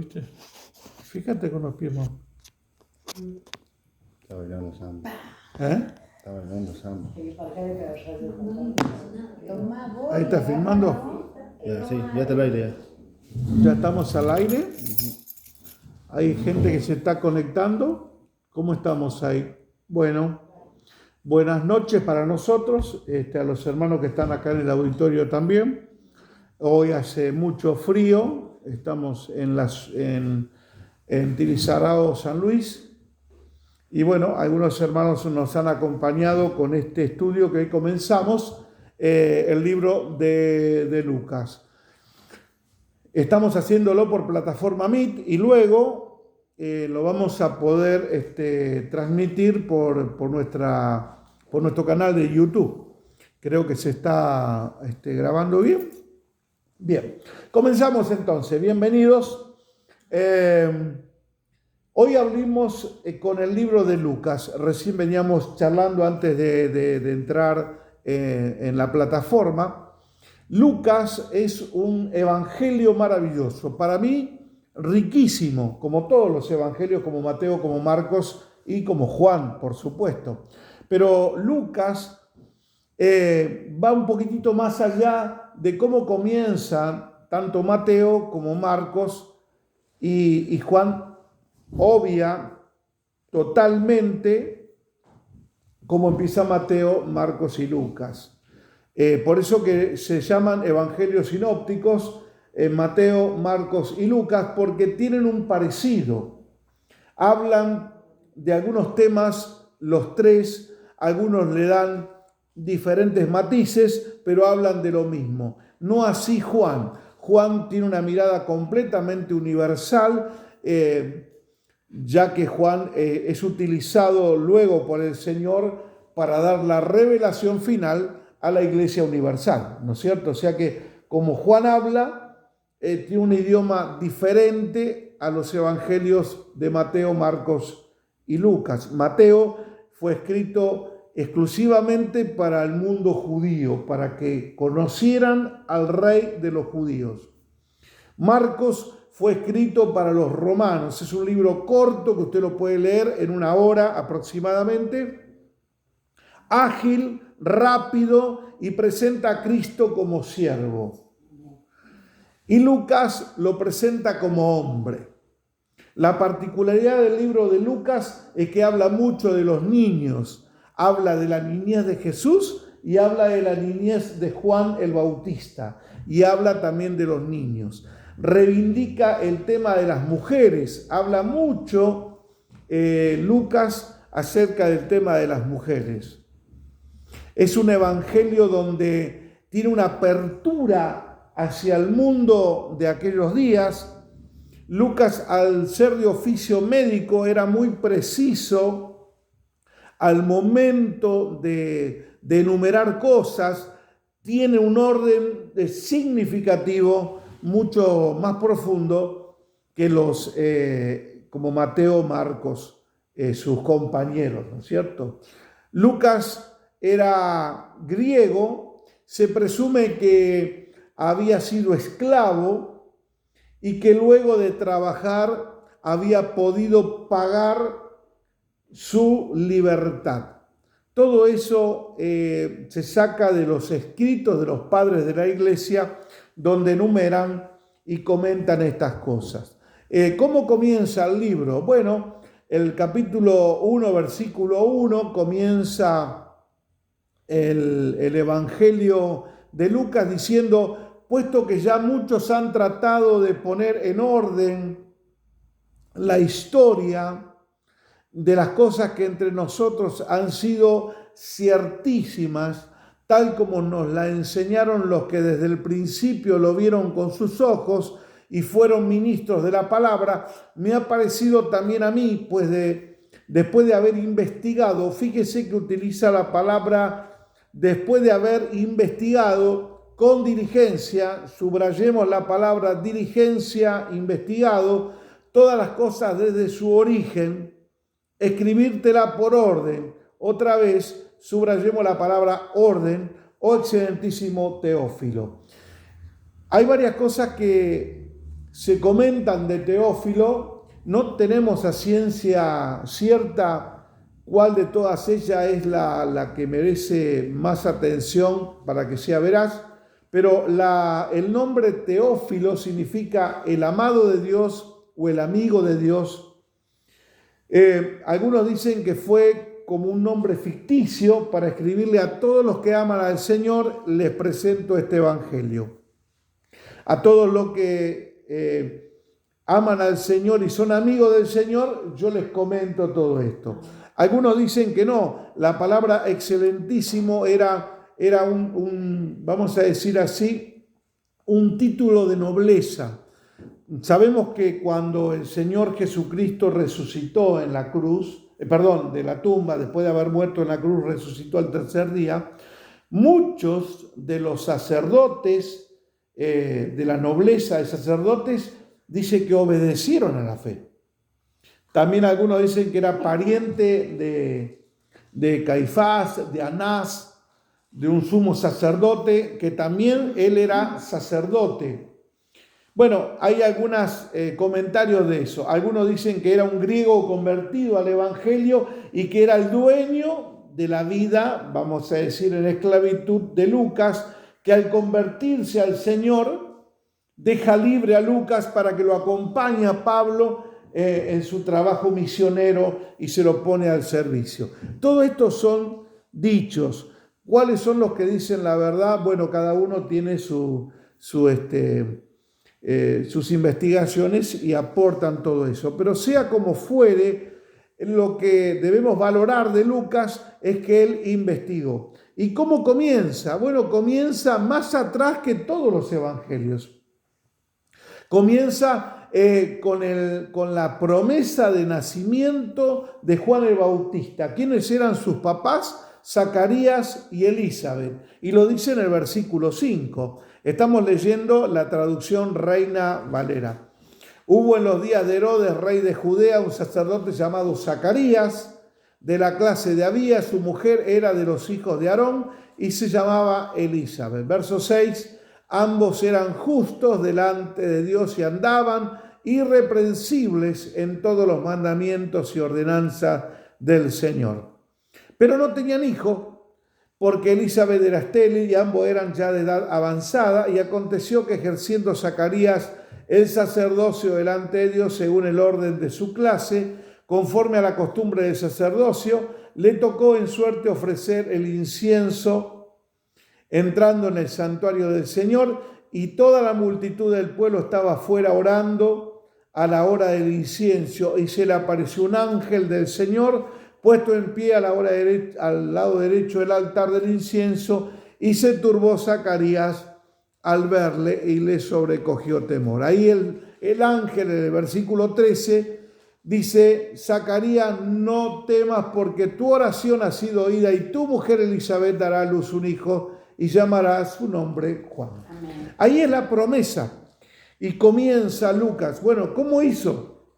¿viste? Fíjate con los pies, mamá. Está bailando samba. ¿Eh? Está bailando samba. Ahí está filmando. Ya, sí, ya está el aire ya. Ya estamos al aire. Hay gente que se está conectando. ¿Cómo estamos ahí? Bueno, buenas noches para nosotros, a los hermanos que están acá en el auditorio también. Hoy hace mucho frío. Estamos en Tizarao, San Luis. Y bueno, algunos hermanos nos han acompañado con este estudio que hoy comenzamos, el libro de Lucas. Estamos haciéndolo por plataforma Meet y luego lo vamos a poder transmitir por nuestro canal de YouTube. Creo que se está grabando bien. Bien, comenzamos entonces. Bienvenidos. Hoy abrimos con el libro de Lucas. Recién veníamos charlando antes de entrar en la plataforma. Lucas es un evangelio maravilloso. Para mí, riquísimo, como todos los evangelios, como Mateo, como Marcos y como Juan, por supuesto. Pero Lucas va un poquitito más allá de cómo comienzan tanto Mateo como Marcos y Juan. Obvia totalmente cómo empieza Mateo, Marcos y Lucas. Por eso que se llaman evangelios sinópticos, Mateo, Marcos y Lucas, porque tienen un parecido. Hablan de algunos temas, los tres, algunos le dan diferentes matices, pero hablan de lo mismo. No así Juan. Juan tiene una mirada completamente universal, ya que Juan es utilizado luego por el Señor para dar la revelación final a la Iglesia universal, ¿no es cierto? O sea que como Juan habla, tiene un idioma diferente a los evangelios de Mateo, Marcos y Lucas. Mateo fue escrito exclusivamente para el mundo judío, para que conocieran al rey de los judíos. Marcos fue escrito para los romanos. Es un libro corto que usted lo puede leer en una hora aproximadamente. Ágil, rápido y presenta a Cristo como siervo. Y Lucas lo presenta como hombre. La particularidad del libro de Lucas es que habla mucho de los niños. Habla de la niñez de Jesús y habla de la niñez de Juan el Bautista. Y habla también de los niños. Reivindica el tema de las mujeres. Habla mucho Lucas acerca del tema de las mujeres. Es un evangelio donde tiene una apertura hacia el mundo de aquellos días. Lucas, al ser de oficio médico, era muy preciso al momento de enumerar cosas. Tiene un orden significativo mucho más profundo que los como Mateo, Marcos, sus compañeros, ¿no es cierto? Lucas era griego, se presume que había sido esclavo y que luego de trabajar había podido pagar su libertad. Todo eso se saca de los escritos de los padres de la iglesia, donde enumeran y comentan estas cosas. ¿Cómo comienza el libro? Bueno, el capítulo 1, versículo 1, comienza el Evangelio de Lucas diciendo: puesto que ya muchos han tratado de poner en orden la historia de las cosas que entre nosotros han sido ciertísimas, tal como nos la enseñaron los que desde el principio lo vieron con sus ojos y fueron ministros de la palabra, me ha parecido también a mí, pues después de haber investigado, fíjese que utiliza la palabra después de haber investigado con diligencia, subrayemos la palabra diligencia, investigado, todas las cosas desde su origen, escribírtela por orden. Otra vez, subrayemos la palabra orden, oh excelentísimo Teófilo. Hay varias cosas que se comentan de Teófilo. No tenemos a ciencia cierta cuál de todas ellas es la que merece más atención para que sea veraz, pero el nombre Teófilo significa el amado de Dios o el amigo de Dios. Algunos dicen que fue como un nombre ficticio para escribirle a todos los que aman al Señor, les presento este evangelio. A todos los que aman al Señor y son amigos del Señor, yo les comento todo esto. Algunos dicen que no, la palabra excelentísimo era vamos a decir así, un título de nobleza. Sabemos que cuando el Señor Jesucristo resucitó en la cruz, de la tumba, después de haber muerto en la cruz, resucitó al tercer día, muchos de los sacerdotes, de la nobleza de sacerdotes, dice que obedecieron a la fe. También algunos dicen que era pariente de Caifás, de Anás, de un sumo sacerdote, que también él era sacerdote. Bueno, hay algunos comentarios de eso. Algunos dicen que era un griego convertido al evangelio y que era el dueño de la vida, vamos a decir, en esclavitud de Lucas, que al convertirse al Señor deja libre a Lucas para que lo acompañe a Pablo en su trabajo misionero y se lo pone al servicio. Todo esto son dichos. ¿Cuáles son los que dicen la verdad? Bueno, cada uno tiene sus investigaciones y aportan todo eso. Pero sea como fuere, lo que debemos valorar de Lucas es que él investigó. ¿Y cómo comienza? Bueno, comienza más atrás que todos los evangelios. Comienza con la promesa de nacimiento de Juan el Bautista. ¿Quiénes eran sus papás? Zacarías y Elizabeth. Y lo dice en el versículo 5. Estamos leyendo la traducción Reina Valera. Hubo en los días de Herodes, rey de Judea, un sacerdote llamado Zacarías, de la clase de Abías. Su mujer era de los hijos de Aarón y se llamaba Elizabeth. Verso 6. Ambos eran justos delante de Dios y andaban irreprensibles en todos los mandamientos y ordenanzas del Señor. Pero no tenían hijo, porque Elizabeth era estéril y ambos eran ya de edad avanzada, y aconteció que ejerciendo Zacarías el sacerdocio delante de Dios según el orden de su clase, conforme a la costumbre del sacerdocio, le tocó en suerte ofrecer el incienso entrando en el santuario del Señor, y toda la multitud del pueblo estaba afuera orando a la hora del incienso, y se le apareció un ángel del Señor puesto en pie al lado derecho del altar del incienso, y se turbó Zacarías al verle y le sobrecogió temor. Ahí el ángel en el versículo 13 dice: Zacarías, no temas, porque tu oración ha sido oída y tu mujer Elizabeth dará a luz un hijo y llamarás su nombre Juan. Amén. Ahí es la promesa y comienza Lucas. Bueno, ¿cómo hizo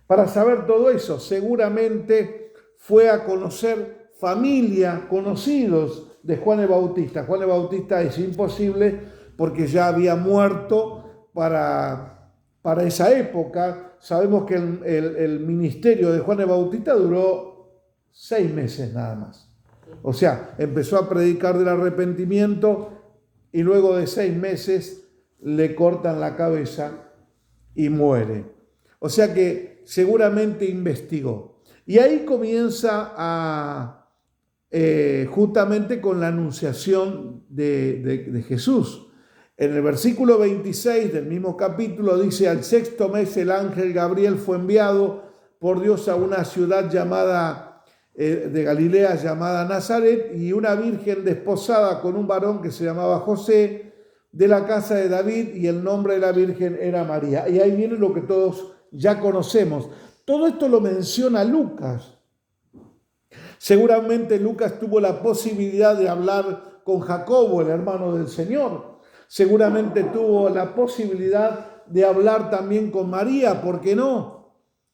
para saber todo eso? Seguramente fue a conocer familia, conocidos de Juan el Bautista. Juan el Bautista es imposible porque ya había muerto para esa época. Sabemos que el ministerio de Juan el Bautista duró 6 meses nada más. O sea, empezó a predicar del arrepentimiento y luego de 6 meses le cortan la cabeza y muere. O sea que seguramente investigó. Y ahí comienza justamente con la anunciación de Jesús. En el versículo 26 del mismo capítulo dice: al 6º mes el ángel Gabriel fue enviado por Dios a una ciudad de Galilea llamada Nazaret, y una virgen desposada con un varón que se llamaba José, de la casa de David, y el nombre de la virgen era María. Y ahí viene lo que todos ya conocemos. Todo esto lo menciona Lucas. Seguramente Lucas tuvo la posibilidad de hablar con Jacobo, el hermano del Señor. Seguramente tuvo la posibilidad de hablar también con María, ¿por qué no?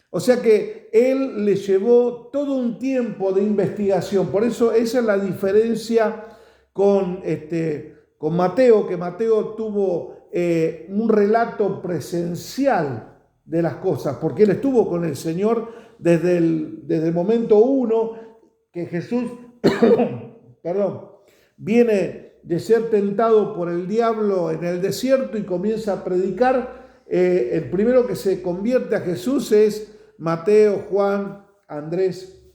O sea que él le llevó todo un tiempo de investigación. Por eso esa es la diferencia con Mateo, que Mateo tuvo un relato presencial de las cosas, porque él estuvo con el Señor desde el momento uno que Jesús viene de ser tentado por el diablo en el desierto y comienza a predicar. El primero que se convierte a Jesús es Mateo, Juan, Andrés,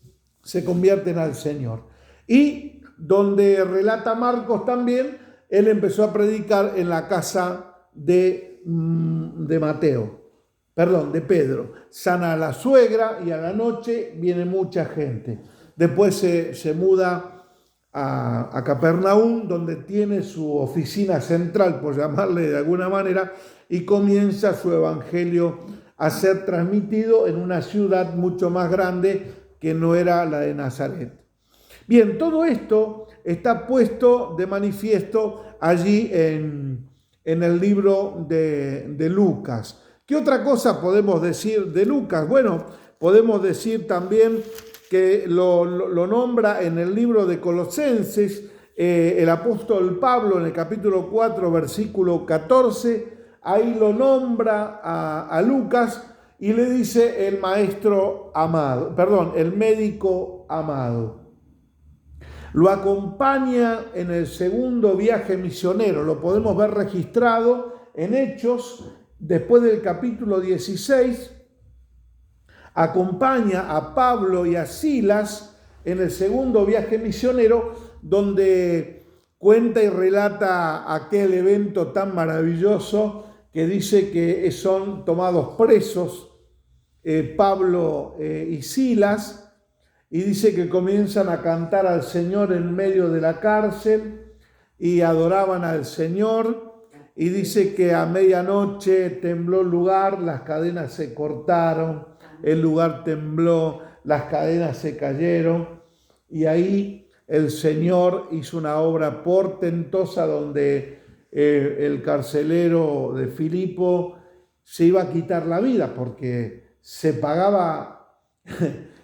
se convierten al Señor. Y donde relata Marcos también, él empezó a predicar en la casa de Pedro. Sana a la suegra y a la noche viene mucha gente. Después se muda a Capernaum, donde tiene su oficina central, por llamarle de alguna manera, y comienza su evangelio a ser transmitido en una ciudad mucho más grande que no era la de Nazaret. Bien, todo esto está puesto de manifiesto allí en el libro de Lucas. ¿Qué otra cosa podemos decir de Lucas? Bueno, podemos decir también que lo nombra en el libro de Colosenses el apóstol Pablo en el capítulo 4, versículo 14. Ahí lo nombra a Lucas y le dice el médico amado. Lo acompaña en el segundo viaje misionero, lo podemos ver registrado en Hechos, después del capítulo 16, acompaña a Pablo y a Silas en el segundo viaje misionero, donde cuenta y relata aquel evento tan maravilloso que dice que son tomados presos Pablo y Silas, y dice que comienzan a cantar al Señor en medio de la cárcel y adoraban al Señor, y dice que a medianoche tembló el lugar, las cadenas se cortaron, el lugar tembló, las cadenas se cayeron, y ahí el Señor hizo una obra portentosa donde el carcelero de Filipo se iba a quitar la vida porque se pagaba,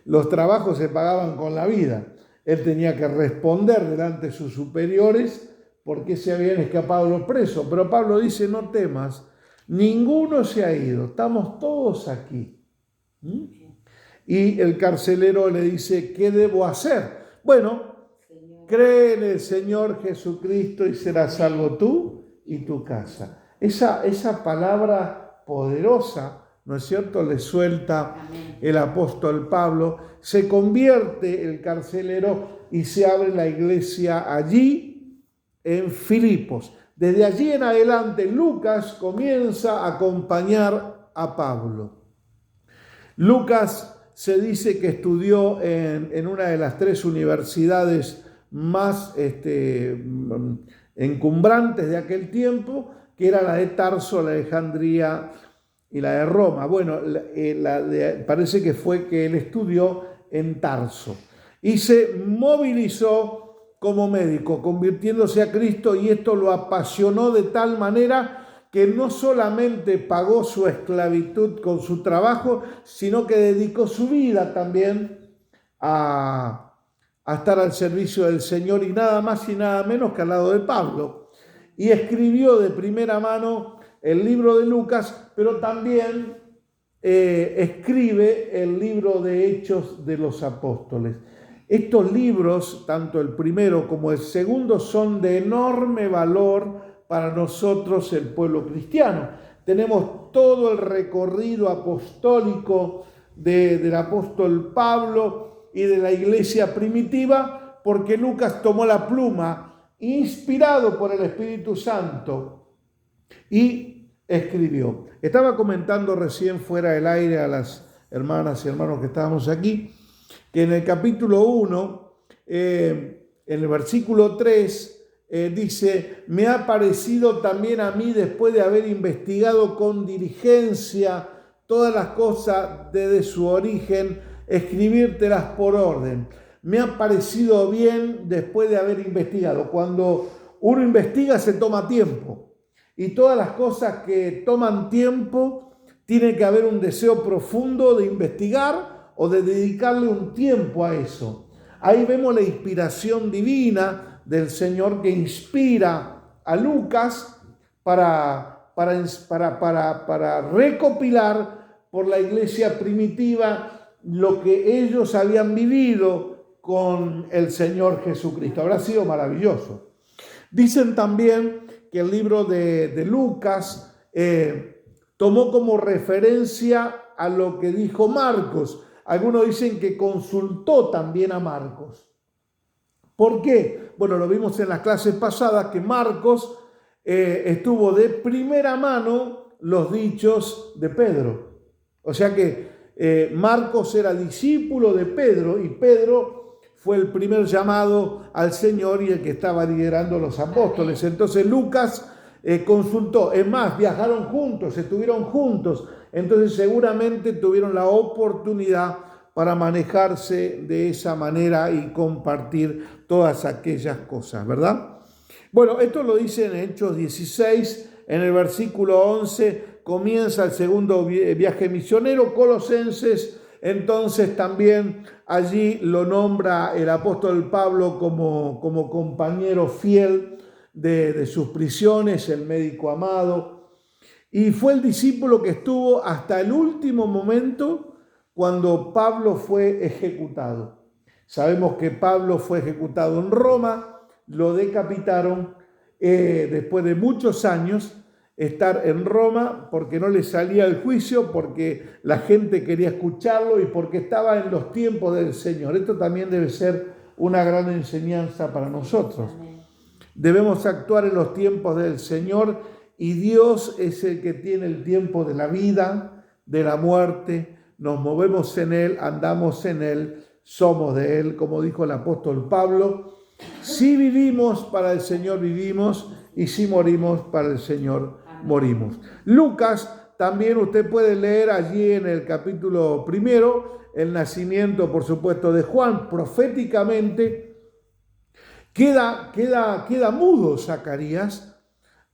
los trabajos se pagaban con la vida. Él tenía que responder delante de sus superiores porque se habían escapado los presos. Pero Pablo dice, no temas, ninguno se ha ido, estamos todos aquí. Y el carcelero le dice, ¿qué debo hacer? Bueno, cree en el Señor Jesucristo y serás salvo tú y tu casa. Esa palabra poderosa, ¿no es cierto?, le suelta el apóstol Pablo. Se convierte el carcelero y se abre la iglesia allí en Filipos. Desde allí en adelante Lucas comienza a acompañar a Pablo. Lucas se dice que estudió en una de las 3 universidades más encumbrantes de aquel tiempo, que era la de Tarso, la de Alejandría y la de Roma. Bueno, parece que fue que él estudió en Tarso y se movilizó como médico, convirtiéndose a Cristo, y esto lo apasionó de tal manera que no solamente pagó su esclavitud con su trabajo, sino que dedicó su vida también a estar al servicio del Señor, y nada más y nada menos que al lado de Pablo. Y escribió de primera mano el libro de Lucas, pero también escribe el libro de Hechos de los Apóstoles. Estos libros, tanto el primero como el segundo, son de enorme valor para nosotros, el pueblo cristiano. Tenemos todo el recorrido apostólico del apóstol Pablo y de la iglesia primitiva, porque Lucas tomó la pluma, inspirado por el Espíritu Santo, y escribió. Estaba comentando recién fuera del aire a las hermanas y hermanos que estábamos aquí, que en el capítulo 1, en el versículo 3, dice, me ha parecido también a mí, después de haber investigado con diligencia todas las cosas desde su origen, escribírtelas por orden. Me ha parecido bien después de haber investigado. Cuando uno investiga se toma tiempo, y todas las cosas que toman tiempo, tiene que haber un deseo profundo de investigar o de dedicarle un tiempo a eso. Ahí vemos la inspiración divina del Señor que inspira a Lucas para para recopilar por la iglesia primitiva lo que ellos habían vivido con el Señor Jesucristo. Habrá sido maravilloso. Dicen también que el libro de Lucas tomó como referencia a lo que dijo Marcos. Algunos dicen que consultó también a Marcos. ¿Por qué? Bueno, lo vimos en las clases pasadas que Marcos estuvo de primera mano los dichos de Pedro. O sea que Marcos era discípulo de Pedro y Pedro fue el primer llamado al Señor y el que estaba liderando los apóstoles. Entonces Lucas consultó, es más, viajaron juntos, estuvieron juntos, entonces seguramente tuvieron la oportunidad para manejarse de esa manera y compartir todas aquellas cosas, ¿verdad? Bueno, esto lo dice en Hechos 16, en el versículo 11, comienza el segundo viaje misionero. Colosenses, entonces también allí lo nombra el apóstol Pablo como compañero fiel de sus prisiones, el médico amado, y fue el discípulo que estuvo hasta el último momento cuando Pablo fue ejecutado. Sabemos que Pablo fue ejecutado en Roma, lo decapitaron después de muchos años estar en Roma porque no le salía el juicio, porque la gente quería escucharlo y porque estaba en los tiempos del Señor. Esto también debe ser una gran enseñanza para nosotros. Debemos actuar en los tiempos del Señor y Dios es el que tiene el tiempo de la vida, de la muerte. Nos movemos en Él, andamos en Él, somos de Él, como dijo el apóstol Pablo. Si vivimos, para el Señor vivimos, y si morimos, para el Señor morimos. Lucas, también usted puede leer allí en el capítulo 1, el nacimiento, por supuesto, de Juan, proféticamente. Queda mudo Zacarías,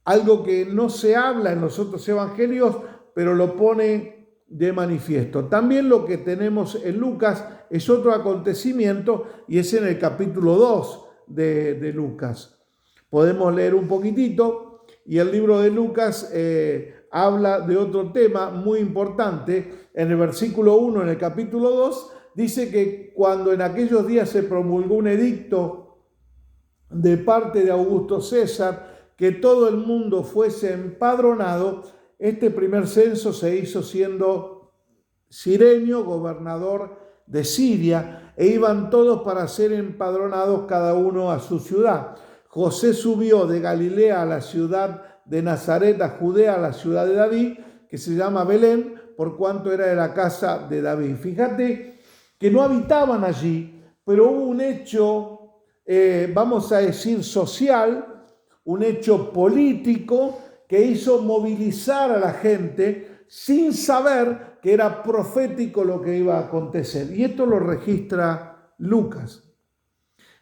algo que no se habla en los otros evangelios, pero lo pone de manifiesto. También lo que tenemos en Lucas es otro acontecimiento y es en el capítulo 2 de Lucas. Podemos leer un poquitito y el libro de Lucas habla de otro tema muy importante. En el versículo 1, en el capítulo 2, dice que cuando en aquellos días se promulgó un edicto de parte de Augusto César que todo el mundo fuese empadronado, este primer censo se hizo siendo Cirenio gobernador de Siria, e iban todos para ser empadronados cada uno a su ciudad. José subió de Galilea a la ciudad de Nazaret, a Judea, a la ciudad de David, que se llama Belén, por cuanto era de la casa de David. Fíjate que no habitaban allí, pero hubo un hecho, vamos a decir, social, un hecho político, que hizo movilizar a la gente sin saber que era profético lo que iba a acontecer. Y esto lo registra Lucas.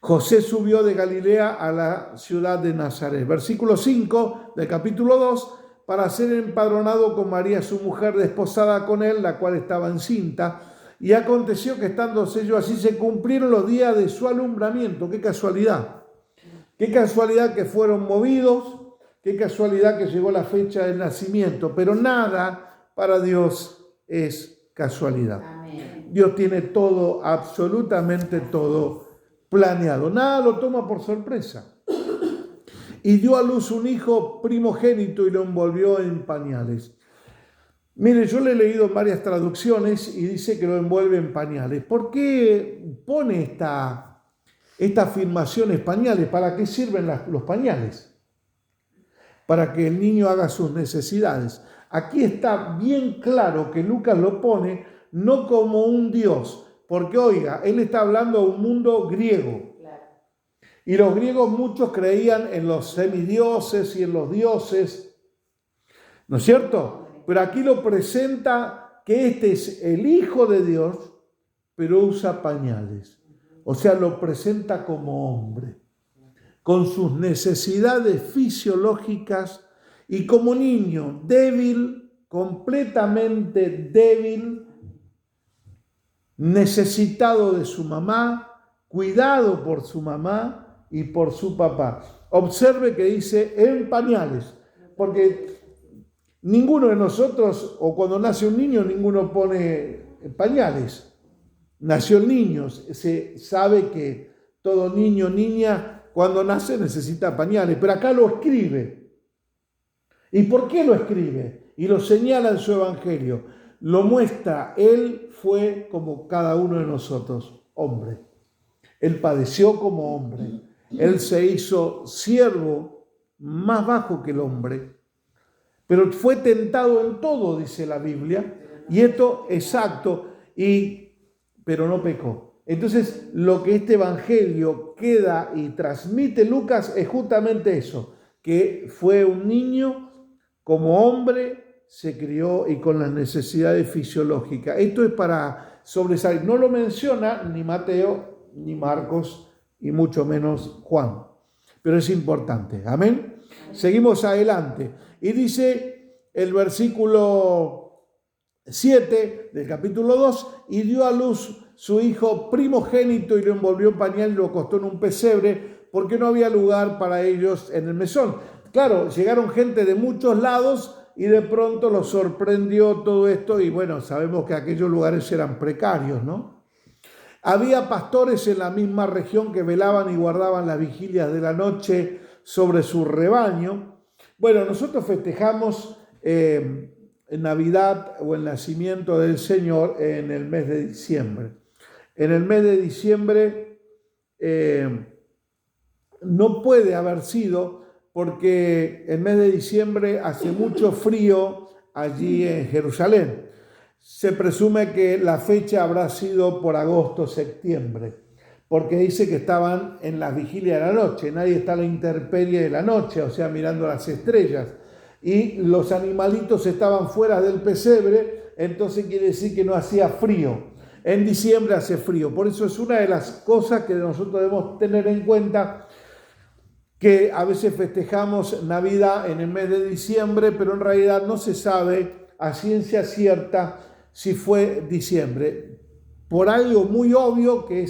José subió de Galilea a la ciudad de Nazaret. Versículo 5 del capítulo 2, para ser empadronado con María, su mujer, desposada con él, la cual estaba encinta. Y aconteció que estando ellos así se cumplieron los días de su alumbramiento. ¡Qué casualidad! ¡Qué casualidad que fueron movidos! Qué casualidad que llegó la fecha del nacimiento, pero nada para Dios es casualidad. Amén. Dios tiene todo, absolutamente todo planeado. Nada lo toma por sorpresa. Y dio a luz un hijo primogénito y lo envolvió en pañales. Mire, yo le he leído en varias traducciones y dice que lo envuelve en pañales. ¿Por qué pone esta afirmación en pañales? ¿Para qué sirven los pañales? Para que el niño haga sus necesidades. Aquí está bien claro que Lucas lo pone no como un Dios, porque oiga, él está hablando de un mundo griego. Y los griegos muchos creían en los semidioses y en los dioses, ¿no es cierto? Pero aquí lo presenta que este es el Hijo de Dios, pero usa pañales. O sea, lo presenta como hombre, con sus necesidades fisiológicas y como niño débil, completamente débil, necesitado de su mamá, cuidado por su mamá y por su papá. Observe que dice en pañales, porque Ninguno de nosotros, o cuando nace un niño, ninguno pone pañales. Nació el niño, se sabe que todo niño, niña, cuando nace necesita pañales, pero acá lo escribe. ¿Y por qué lo escribe? Y lo señala en su evangelio. Lo muestra, él fue como cada uno de nosotros, hombre. Él padeció como hombre. Él se hizo siervo más bajo que el hombre. Pero fue tentado en todo, dice la Biblia. Y esto exacto, pero no pecó. Entonces, lo que este evangelio queda y transmite Lucas es justamente eso, que fue un niño como hombre, se crió y con las necesidades fisiológicas. Esto es para sobresalir. No lo menciona ni Mateo, ni Marcos, y mucho menos Juan. Pero es importante. Amén. Seguimos adelante. Y dice el versículo 7 del capítulo 2, y dio a luz su hijo primogénito y lo envolvió en pañal y lo acostó en un pesebre porque no había lugar para ellos en el mesón. Claro, llegaron gente de muchos lados y de pronto los sorprendió todo esto y bueno, sabemos que aquellos lugares eran precarios, ¿no? Había pastores en la misma región que velaban y guardaban las vigilias de la noche sobre su rebaño. Bueno, nosotros festejamos en Navidad o el nacimiento del Señor en el mes de diciembre. En el mes de diciembre no puede haber sido porque el mes de diciembre hace mucho frío allí en Jerusalén. Se presume que la fecha habrá sido por agosto, septiembre, porque dice que estaban en la vigilia de la noche, nadie está a la intemperie de la noche, o sea, mirando las estrellas, y los animalitos estaban fuera del pesebre, entonces quiere decir que no hacía frío. En diciembre hace frío, por eso es una de las cosas que nosotros debemos tener en cuenta, que a veces festejamos Navidad en el mes de diciembre, pero en realidad no se sabe a ciencia cierta si fue diciembre. Por algo muy obvio que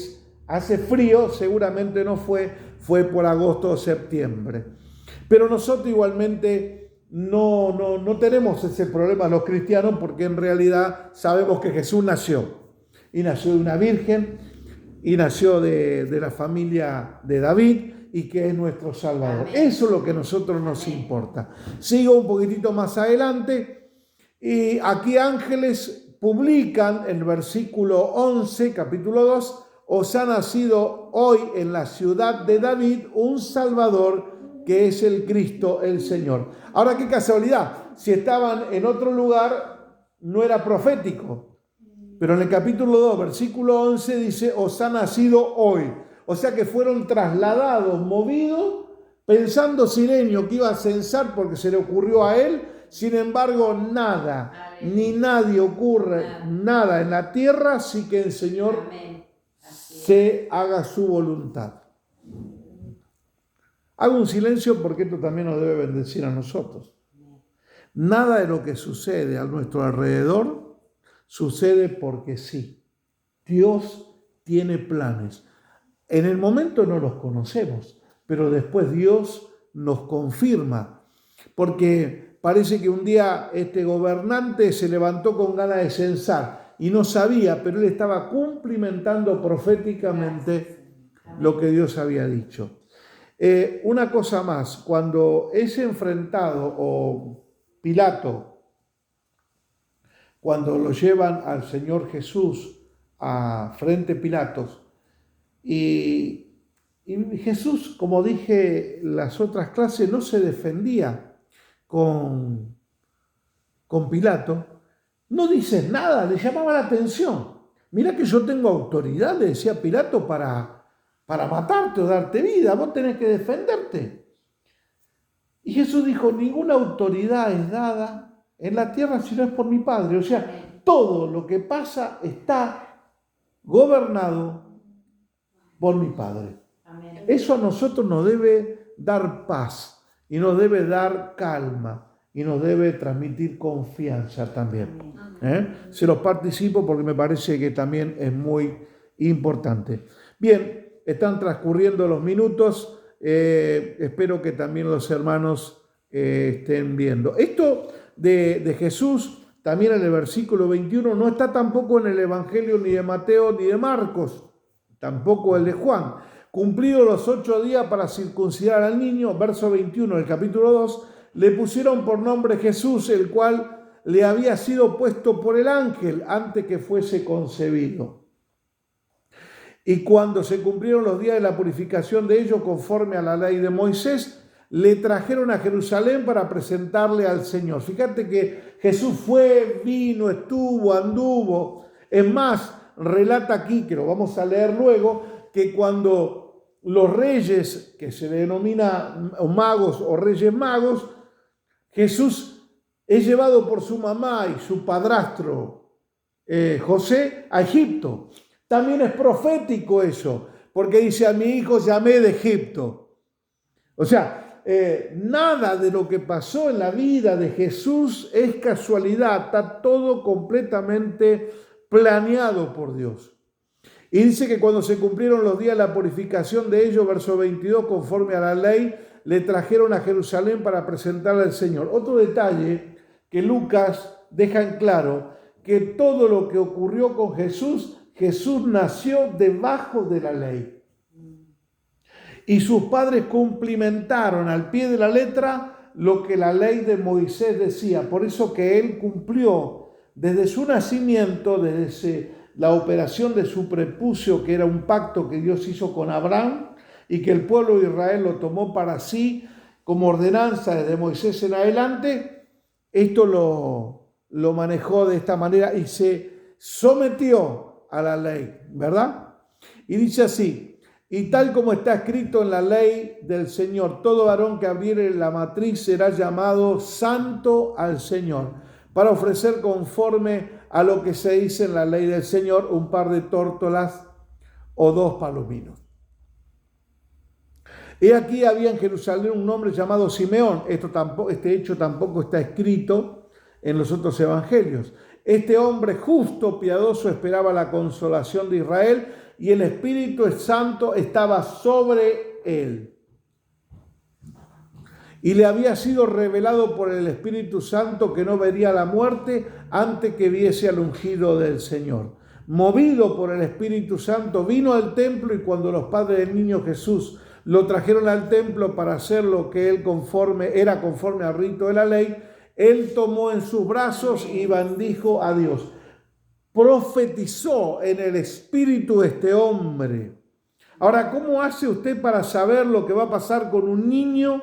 hace frío, seguramente no fue por agosto o septiembre. Pero nosotros igualmente no tenemos ese problema los cristianos, porque en realidad sabemos que Jesús nació. Y nació de una virgen, y nació de la familia de David, y que es nuestro Salvador. Amén. Eso es lo que a nosotros nos importa. Sigo un poquitito más adelante, y aquí ángeles publican el versículo 11, capítulo 2, os ha nacido hoy en la ciudad de David un Salvador, que es el Cristo, el Señor. Ahora, qué casualidad, si estaban en otro lugar, no era profético, pero en el capítulo 2, versículo 11, dice, os ha nacido hoy. O sea que fueron trasladados, movidos, pensando Cirenio que iba a censar porque se le ocurrió a él. Sin embargo, nada, ni nadie ocurre, nada en la tierra, así que el Señor se haga su voluntad. Hago un silencio porque esto también nos debe bendecir a nosotros. Nada de lo que sucede a nuestro alrededor sucede porque sí. Dios tiene planes. En el momento no los conocemos, pero después Dios nos confirma, porque parece que un día este gobernante se levantó con ganas de censar y no sabía, pero él estaba cumplimentando proféticamente lo que Dios había dicho. Una cosa más, cuando es enfrentado, o Pilato, cuando lo llevan al Señor Jesús a frente Pilatos, y Jesús, como dije en las otras clases, no se defendía con Pilato, no dices nada, le llamaba la atención. Mirá que yo tengo autoridad, le decía Pilato, para matarte o darte vida, vos tenés que defenderte. Y Jesús dijo, ninguna autoridad es dada en la tierra si no es por mi Padre. O sea, todo lo que pasa está gobernado por mi Padre. Amén. Eso a nosotros nos debe dar paz y nos debe dar calma y nos debe transmitir confianza también. Se los participo porque me parece que también es muy importante. Bien, están transcurriendo los minutos. Espero que también los hermanos estén viendo. Esto de Jesús, también en el versículo 21, no está tampoco en el Evangelio ni de Mateo ni de Marcos, tampoco el de Juan. Cumplidos los 8 días para circuncidar al niño, verso 21 del capítulo 2, le pusieron por nombre Jesús, el cual le había sido puesto por el ángel antes que fuese concebido. Y cuando se cumplieron los días de la purificación de ellos, conforme a la ley de Moisés, le trajeron a Jerusalén para presentarle al Señor. Fíjate que Jesús fue, vino, estuvo, anduvo. Es más, relata aquí, que lo vamos a leer luego, que cuando los reyes, que se denomina magos o reyes magos, Jesús es llevado por su mamá y su padrastro José a Egipto. También es profético eso, porque dice: a mi hijo llamé de Egipto. O sea, nada de lo que pasó en la vida de Jesús es casualidad, está todo completamente planeado por Dios. Y dice que cuando se cumplieron los días de la purificación de ellos, verso 22, conforme a la ley, le trajeron a Jerusalén para presentarle al Señor. Otro detalle que Lucas deja en claro, que todo lo que ocurrió con Jesús, Jesús nació debajo de la ley. Y sus padres cumplimentaron al pie de la letra lo que la ley de Moisés decía. Por eso que él cumplió desde su nacimiento, desde la operación de su prepucio, que era un pacto que Dios hizo con Abraham y que el pueblo de Israel lo tomó para sí como ordenanza desde Moisés en adelante. Esto lo manejó de esta manera y se sometió a la ley, ¿verdad? Y dice así: y tal como está escrito en la ley del Señor, todo varón que abriere la matriz será llamado santo al Señor, para ofrecer conforme a lo que se dice en la ley del Señor, un par de tórtolas o 2 palominos. He aquí había en Jerusalén un hombre llamado Simeón. Este hecho tampoco está escrito en los otros evangelios. Este hombre justo, piadoso, esperaba la consolación de Israel, y el Espíritu Santo estaba sobre él. Y le había sido revelado por el Espíritu Santo que no vería la muerte antes que viese al ungido del Señor. Movido por el Espíritu Santo, vino al templo, y cuando los padres del niño Jesús lo trajeron al templo para hacer lo que él era conforme al rito de la ley, él tomó en sus brazos y bendijo a Dios. Profetizó en el espíritu de este hombre. Ahora, ¿cómo hace usted para saber lo que va a pasar con un niño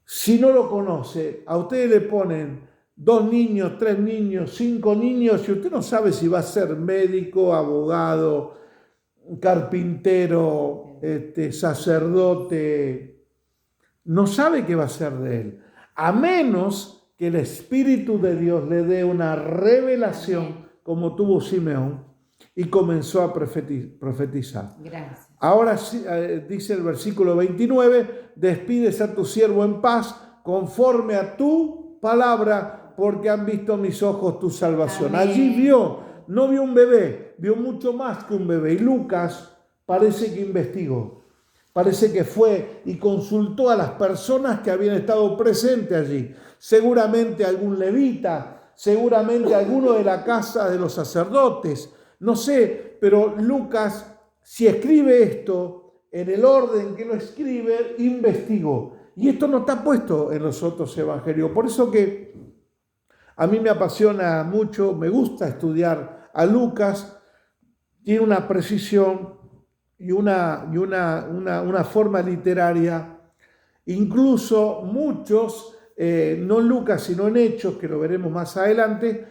si no lo conoce? A usted le ponen 2 niños, 3 niños, 5 niños, y usted no sabe si va a ser médico, abogado, carpintero, sacerdote. No sabe qué va a ser de él, a menos que el Espíritu de Dios le dé una revelación, como tuvo Simeón, y comenzó a profetizar. Gracias. Ahora dice el versículo 29, despides a tu siervo en paz, conforme a tu palabra, porque han visto mis ojos tu salvación. Amén. Allí no vio un bebé, vio mucho más que un bebé. Y Lucas parece que investigó, parece que fue y consultó a las personas que habían estado presentes allí. Seguramente algún levita, seguramente alguno de la casa de los sacerdotes, no sé, pero Lucas, si escribe esto en el orden que lo escribe, investigó. Y esto no está puesto en los otros evangelios. Por eso que a mí me apasiona mucho, me gusta estudiar a Lucas. Tiene una precisión y una forma literaria. Incluso muchos, no en Lucas, sino en Hechos, que lo veremos más adelante,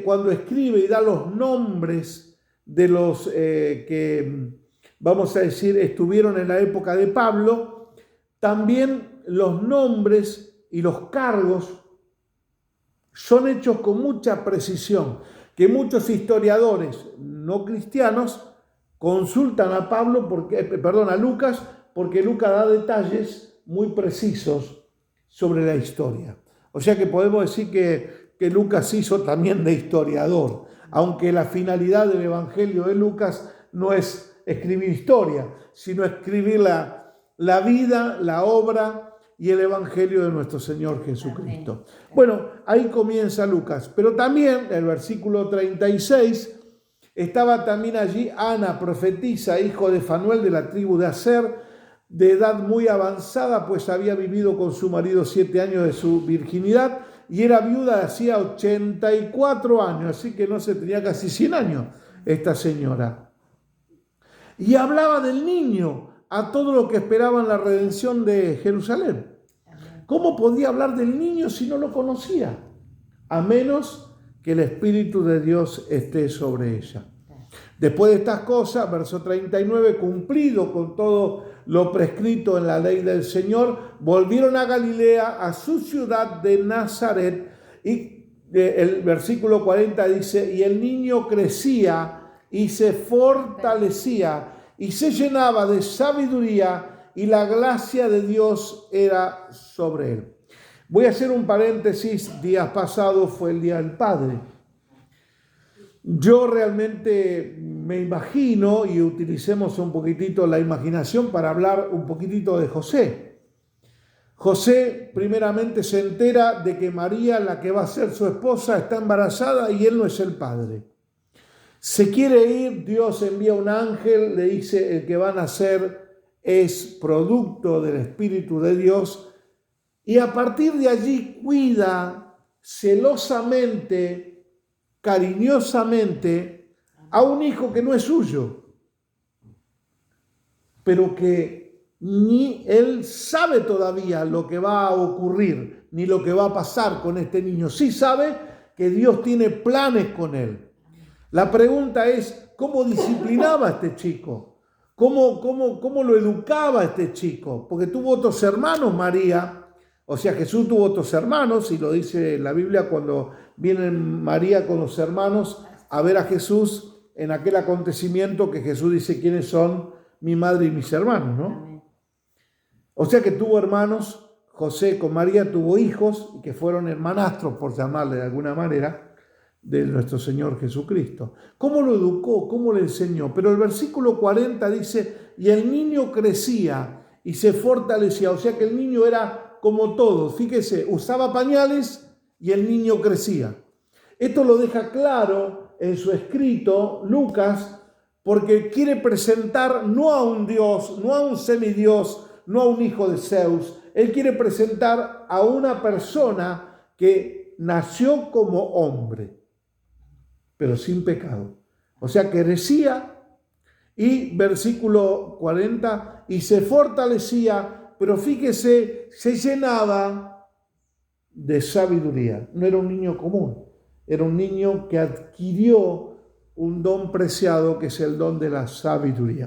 cuando escribe y da los nombres de los que, vamos a decir, estuvieron en la época de Pablo, también los nombres y los cargos son hechos con mucha precisión, que muchos historiadores no cristianos consultan a Lucas, porque Lucas da detalles muy precisos sobre la historia. O sea que podemos decir que Lucas hizo también de historiador, aunque la finalidad del Evangelio de Lucas no es escribir historia, sino escribir la vida, la obra y el Evangelio de nuestro Señor Jesucristo. Bueno, ahí comienza Lucas, pero también el versículo 36, estaba también allí Ana, profetisa, hijo de Fanuel de la tribu de Aser, de edad muy avanzada, pues había vivido con su marido 7 años de su virginidad y era viuda de hacía 84 años, así que no se tenía casi 100 años esta señora. Y hablaba del niño a todo lo que esperaban la redención de Jerusalén. ¿Cómo podía hablar del niño si no lo conocía? A menos que el Espíritu de Dios esté sobre ella. Después de estas cosas, verso 39, cumplido con todo lo prescrito en la ley del Señor, volvieron a Galilea, a su ciudad de Nazaret, y el versículo 40 dice, y el niño crecía y se fortalecía y se llenaba de sabiduría y la gracia de Dios era sobre él. Voy a hacer un paréntesis, días pasados fue el Día del Padre. Yo realmente me imagino, y utilicemos un poquitito la imaginación para hablar un poquitito de José. José primeramente se entera de que María, la que va a ser su esposa, está embarazada y él no es el padre. Se quiere ir, Dios envía un ángel, le dice el que va a nacer es producto del Espíritu de Dios y a partir de allí cuida celosamente, cariñosamente a un hijo que no es suyo, pero que ni él sabe todavía lo que va a ocurrir, ni lo que va a pasar con este niño. Sí sabe que Dios tiene planes con él. La pregunta es, ¿cómo disciplinaba a este chico? ¿Cómo lo educaba a este chico? Porque tuvo otros hermanos, María. O sea, Jesús tuvo otros hermanos, y lo dice la Biblia cuando viene María con los hermanos a ver a Jesús en aquel acontecimiento que Jesús dice, ¿quiénes son mi madre y mis hermanos? ¿No? O sea que tuvo hermanos, José con María tuvo hijos, que fueron hermanastros, por llamarle de alguna manera, de nuestro Señor Jesucristo. ¿Cómo lo educó? ¿Cómo le enseñó? Pero el versículo 40 dice, y el niño crecía y se fortalecía. O sea que el niño era como todos. Fíjese, usaba pañales y el niño crecía. Esto lo deja claro en su escrito Lucas, porque quiere presentar no a un Dios, no a un semidios, no a un hijo de Zeus. Él quiere presentar a una persona que nació como hombre, pero sin pecado. O sea, que crecía y versículo 40, y se fortalecía, pero fíjese, se llenaba de sabiduría. No era un niño común, era un niño que adquirió un don preciado que es el don de la sabiduría.